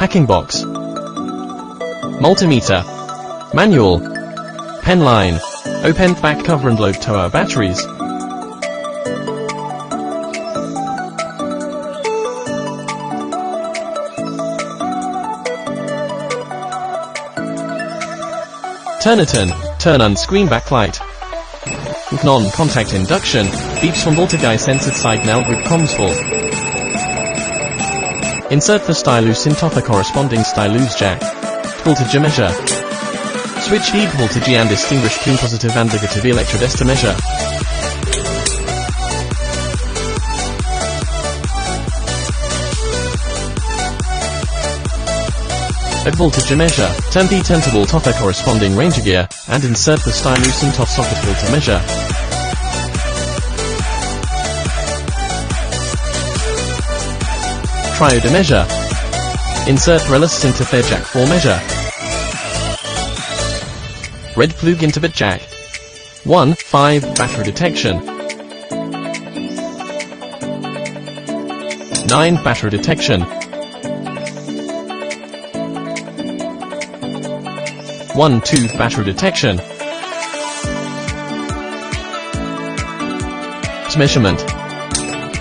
Packing box. Multimeter. Manual. Pen line. Open back cover and load tower batteries. Turn on screen backlight. Non-contact induction, beeps from voltage censored signal with comms full. Insert the stylus into the corresponding stylus jack. Voltage measure. Switch lead voltage and distinguish between positive and negative electrode measure. At voltage measure, turn the 10 volt off the corresponding range gear, and insert the stylus into socket voltage measure. Triode measure. Insert relus into the jack for measure. Red plug into the jack. 5 battery detection. 9 battery detection. 2 battery detection. Measurement.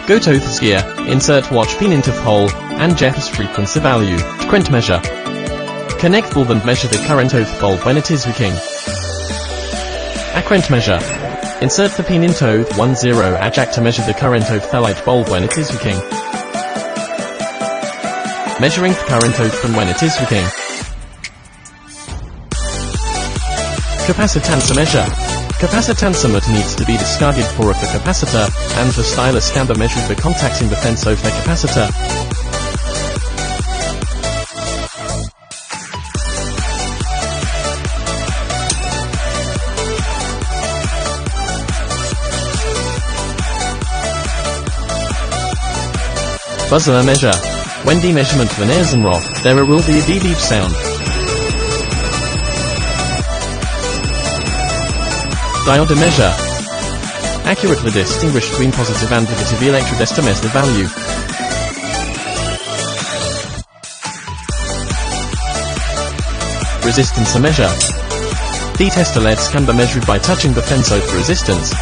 Go to this gear, insert watch pin into hole, and Jeff's frequency value. Current measure. Connect bulb and measure the current of bulb when it is working. Current measure. Insert the pin into 10 jack to measure the current of the light bulb when it is working. Measuring the current of from when it is working. Capacitance measure. Capacitance needs to be discarded for the capacitor, and the stylus can be measured the contacting the fence of the capacitor. Buzzer measure. When the measurement veneers and rock, there will be a beep sound. Diode measure. Accurately distinguish between positive and negative electrode value. Resistance measure. The tester LEDs can be measured by touching the fence of resistance.